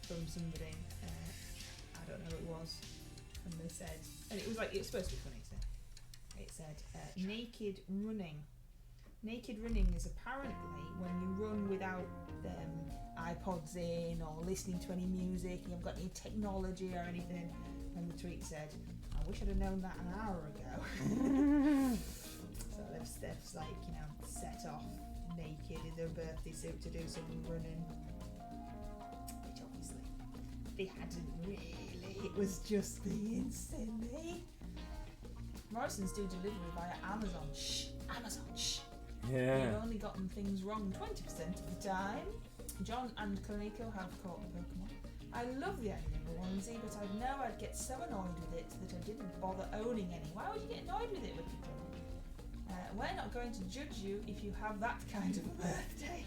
from somebody. I don't know who it was, and they said, and it was supposed to be funny. So it said, naked running. Naked running is apparently when you run without iPods in or listening to any music. You haven't got any technology or anything. And the tweet said, "I wish I'd have known that an hour ago." So Steph's like, set off naked in their birthday suit to do some running, which obviously they hadn't really. It was just being silly. Morrison's do delivery via Amazon. Amazon. Yeah. You've only gotten things wrong 20% of the time. John and Kaneko have caught the Pokemon. I love the anime onesie, but I know I'd get so annoyed with it that I didn't bother owning any. Why would you get annoyed with it, Wicked John? We're not going to judge you if you have that kind of a birthday.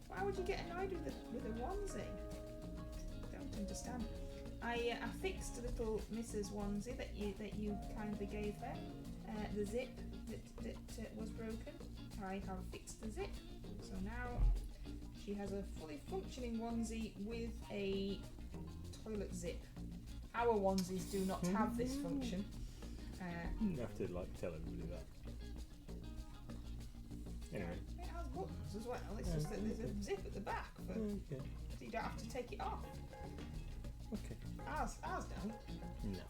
Why would you get annoyed with a onesie? Don't understand. I fixed a little Mrs. onesie that you kindly gave her. The zip that was broken. I have fixed the zip, so now she has a fully functioning onesie with a toilet zip. Our onesies do not have this function. You have to tell everybody that. Anyway. It has buttons as well. It's just that there's a zip at the back, so you don't have to take it off. Okay. Ours don't. No.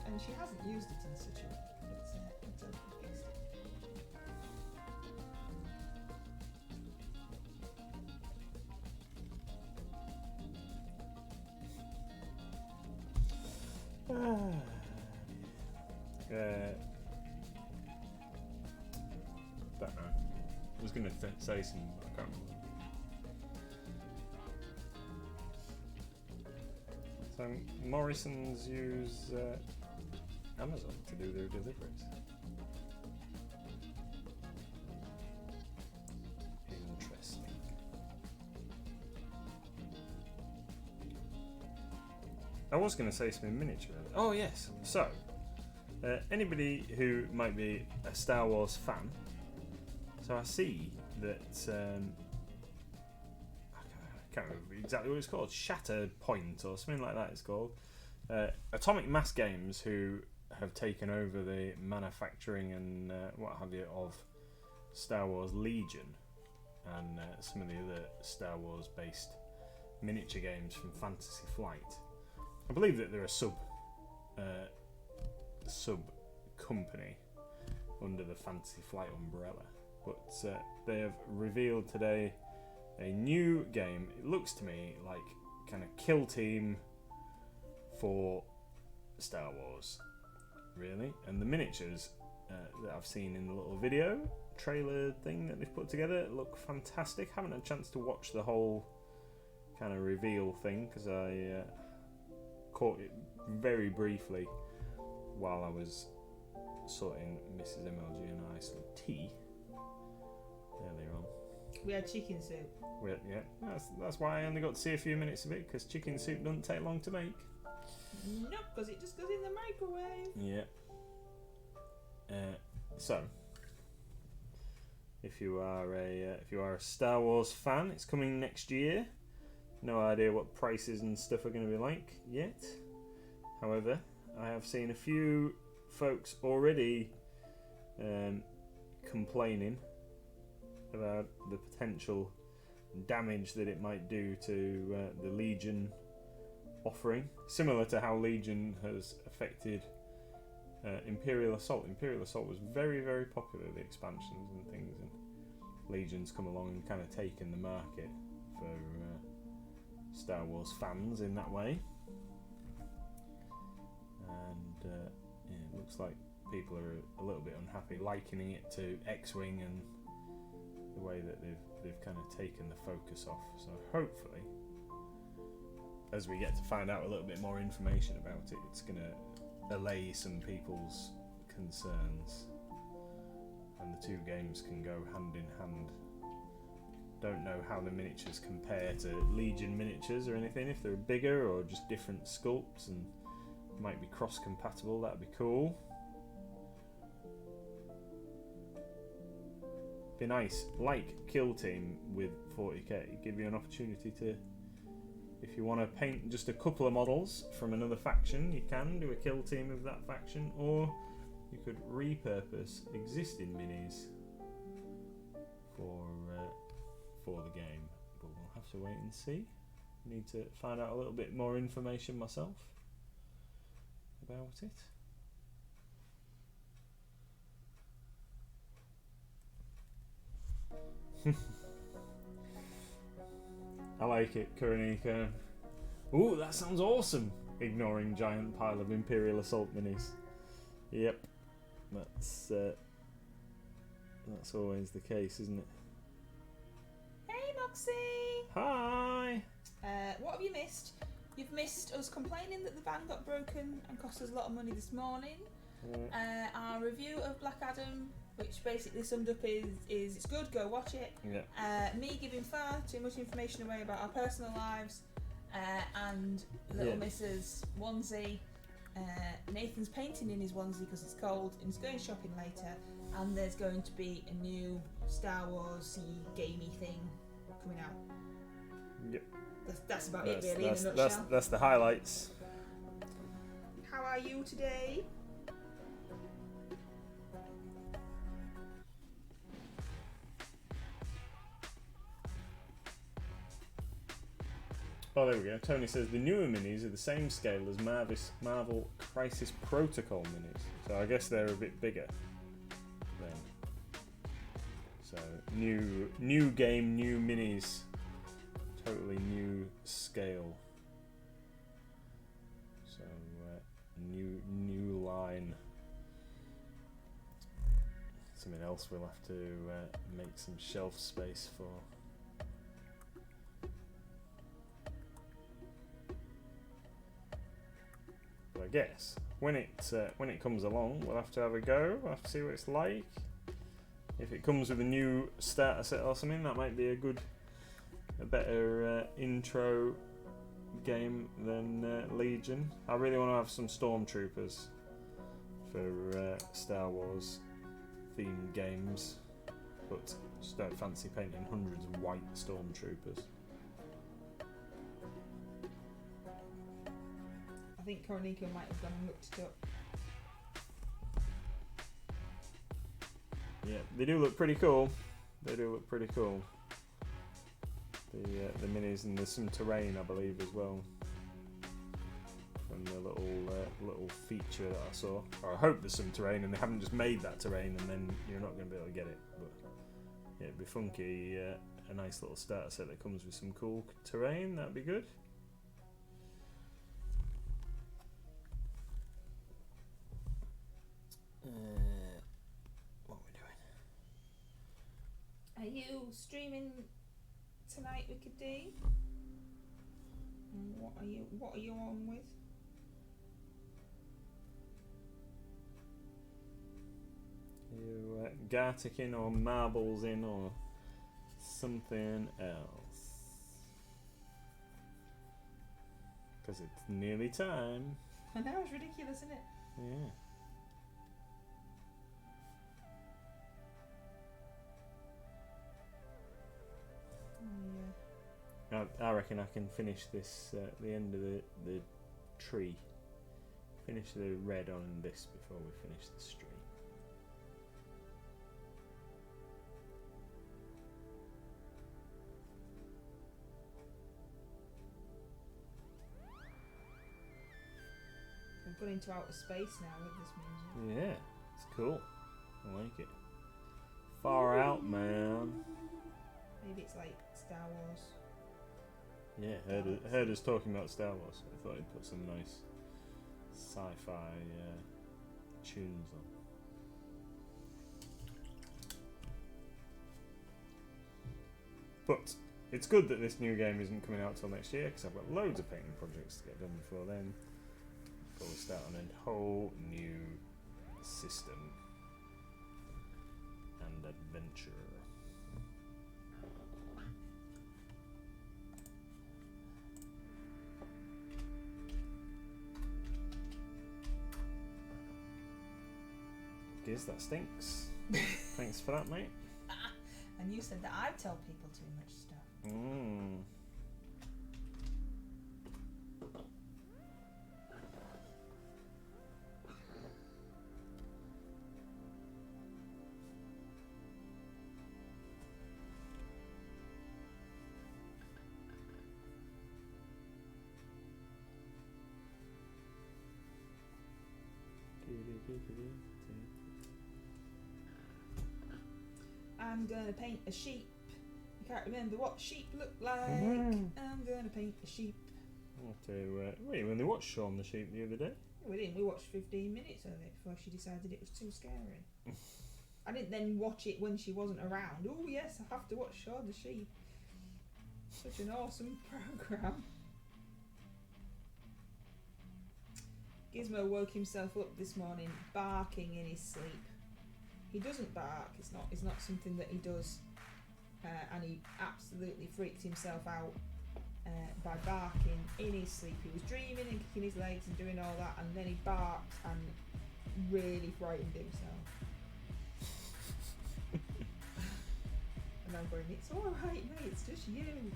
And she hasn't used it in such a way. It's fixed it. Don't know. I was going to say some. I can't remember. So Morrison's use Amazon to do their deliveries. Interesting. I was going to say something miniature. Oh yes. So anybody who might be a Star Wars fan. So I see that I can't remember exactly what it's called. Shatterpoint or something like that. It's called Atomic Mass Games, who have taken over the manufacturing and what have you of Star Wars Legion and some of the other Star Wars based miniature games from Fantasy Flight. I believe that they're a sub company under the Fantasy Flight umbrella, but they have revealed today a new game. It looks to me like kind of kill team for Star Wars, really. And the miniatures that I've seen in the little video trailer thing that they've put together look fantastic. Haven't had a chance to watch the whole kind of reveal thing because I caught it very briefly while I was sorting Mrs. MLG and I some tea earlier on. We had chicken soup. Yeah, that's why I only got to see a few minutes of it, because chicken soup doesn't take long to make. Nope, because it just goes in the microwave. Yeah. So, if you are a Star Wars fan, it's coming next year. No idea what prices and stuff are going to be like yet. However, I have seen a few folks already complaining about the potential damage that it might do to the Legion offering, similar to how Legion has affected Imperial Assault. Imperial Assault was very, very popular, the expansions and things, and Legion's come along and kind of taken the market for Star Wars fans in that way. And it looks like people are a little bit unhappy, likening it to X-Wing and the way that they've kind of taken the focus off. So hopefully, as we get to find out a little bit more information about it, it's going to allay some people's concerns, and the two games can go hand in hand. Don't know how the miniatures compare to Legion miniatures or anything, if they're bigger or just different sculpts and might be cross-compatible. That'd be cool. Be nice, like Kill Team with 40k, give you an opportunity to, if you want to paint just a couple of models from another faction, you can do a Kill Team of that faction, or you could repurpose existing minis for the game. But we'll have to wait and see. Need to find out a little bit more information myself about it. I like it, Kuranika. Ooh, that sounds awesome! Ignoring giant pile of Imperial Assault minis. Yep, that's always the case, isn't it? Hey, Moxie! Hi! What have you missed? You've missed us complaining that the van got broken and cost us a lot of money this morning. Our review of Black Adam, which basically summed up is it's good, go watch it. Yeah. Me giving far too much information away about our personal lives, and little Mrs. onesie. Nathan's painting in his onesie because it's cold, and he's going shopping later. And there's going to be a new Star Wars-y gamey thing coming out. Yep. That's about it, really, in a nutshell. That's the highlights. How are you today? Oh, there we go. Tony says the newer minis are the same scale as Marvel Crisis Protocol minis. So I guess they're a bit bigger then. So new game, new minis. Totally new scale. So new line. Something else we'll have to make some shelf space for. But I guess when it comes along, we'll have to have a go. We'll have to see what it's like. If it comes with a new starter set or something, that might be a better intro game than Legion. I really want to have some stormtroopers for Star Wars themed games, but just don't fancy painting hundreds of white stormtroopers. I think Koronika might have gone and looked it up. Yeah, they do look pretty cool. The minis, and there's some terrain, I believe, as well, from the little feature that I saw. Or I hope there's some terrain, and they haven't just made that terrain, and then you're not going to be able to get it. But yeah, it'd be funky. A nice little starter set that comes with some cool terrain. That'd be good. What are we doing? Are you streaming tonight, Wicked D? And what are you on with? Gartic in or Marbles in or something else. Because it's nearly time. I know, it's ridiculous, isn't it? Yeah. I reckon I can finish this at the end of the tree. Finish the red on this before we finish the tree. We've gone into outer space now with this music. Yeah, it's cool. I like it. Far out, man. Maybe it's like Star Wars. Yeah, heard us talking about Star Wars. I thought he'd put some nice sci-fi tunes on. But it's good that this new game isn't coming out till next year, because I've got loads of painting projects to get done before then. Before we start on a whole new system and adventure. Guess that stinks. Thanks for that, mate. And you said that I tell people too much stuff. Mm. I'm gonna paint a sheep. I can't remember what sheep look like. I'm gonna paint a sheep. I'll have to, wait, when they watched Shaun the Sheep the other day? We didn't. We watched 15 minutes of it before she decided it was too scary. I didn't then watch it when she wasn't around. Oh yes, I have to watch Shaun the Sheep. Such an awesome program. Gizmo woke himself up this morning barking in his sleep. He doesn't bark. It's not something that he does, and he absolutely freaked himself out by barking in his sleep. He was dreaming and kicking his legs and doing all that, and then he barked and really frightened himself. And I'm going, it's all right, mate. It's just you.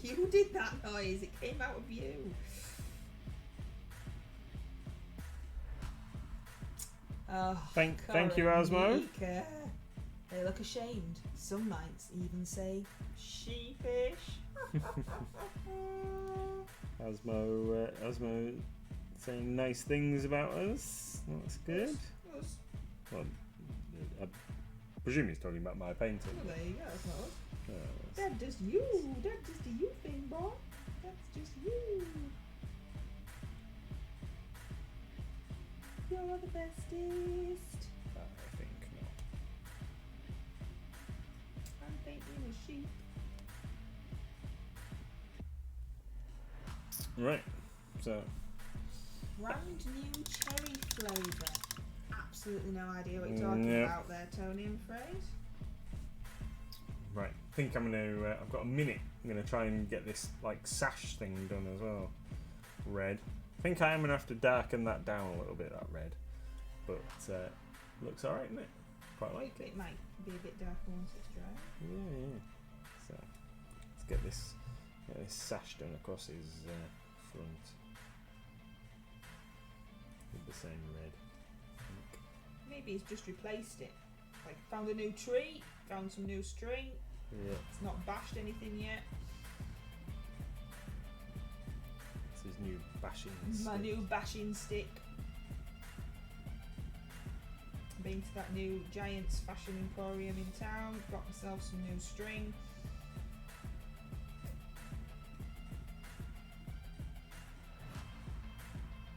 You did that noise. It came out of you. Oh, Thank you, Asmo. They look ashamed. Some might even say sheepish. Asmo saying nice things about us. That's good. Us. Well, I presume he's talking about my painting. Well, there you go. That's not us. That's- That's just you. That's just a you thing, boy. That's just you. You're the bestest. I think not. I'm painting a sheep. Right. So Brand new cherry flavour. Absolutely no idea what you're talking about there, Tony, I'm afraid. right. I think I'm gonna. I've got a minute. I'm gonna try and get this like sash thing done as well. Red. I think I am gonna have to darken that down a little bit. That red, but looks alright, isn't it? Quite like it. It might be a bit darker once it's dry. Yeah. So let's get this sash done across his front with the same red. I think. Maybe he's just replaced it. Like found a new tree, found some new string. Yeah. It's not bashed anything yet. It's his new bashing. My stick. new bashing stick. Been to that new Giants fashion emporium in town. Got myself some new string.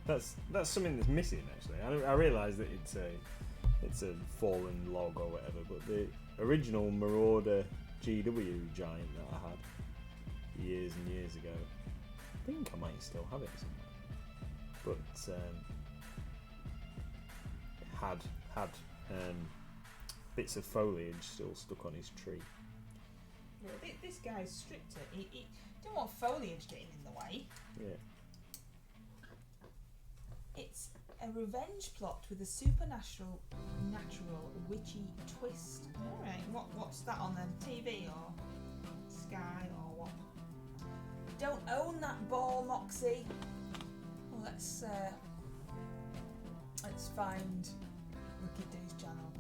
That's something that's missing actually. I realise that it's a fallen log or whatever, but the original Marauder GW Giant that I had years and years ago, I think I might still have it somewhere, but had bits of foliage still stuck on his tree. Yeah, this guy's stricter. He don't want foliage getting in the way. Yeah. It's a revenge plot with a supernatural, witchy twist. All right, what's that on then? TV or Sky or what? Don't own that ball, Moxie. Well, let's find Wicked D's channel.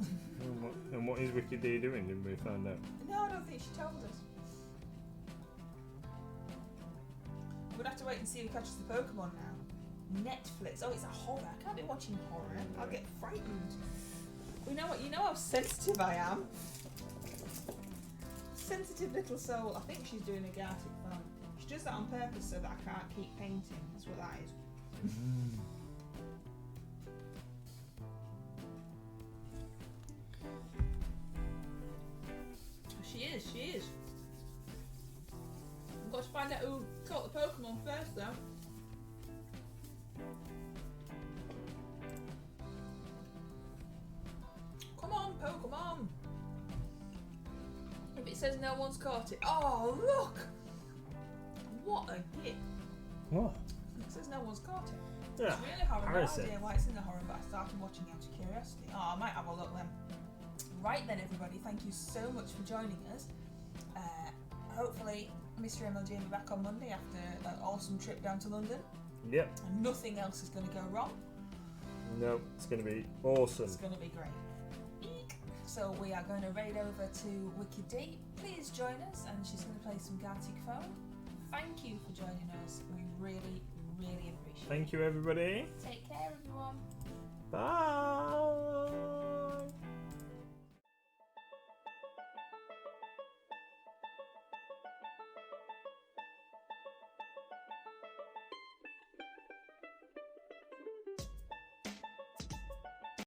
And what is Wicked D doing? Didn't we find out? No, I don't think she told us. We'd have to wait and see who catches the Pokemon now. Netflix. Oh, it's a horror. I can't be watching horror. I'll get frightened. You know what? You know how sensitive I am. Sensitive little soul. I think she's doing a Gartic film. She does that on purpose so that I can't keep painting. That's what that is. She is. I've got to find out who caught the Pokemon first, though. Come on, Pokemon! If it says no one's caught it. Oh, look! What a hit. What? It says no one's caught it. Yeah. It's really horror. No Harrison. idea why it's in the horror, but I started watching out of curiosity. Oh, I might have a look then. Right then, everybody, thank you so much for joining us. Hopefully, Mr. MLG will be back on Monday after an awesome trip down to London. Yep. And nothing else is going to go wrong. No, it's going to be awesome. It's going to be great. Eek. So we are going to raid over to Wicked D. Please join us, and she's going to play some Gartic Phone. Thank you for joining us. We really, really appreciate it. Thank you, everybody. Take care, everyone. Bye.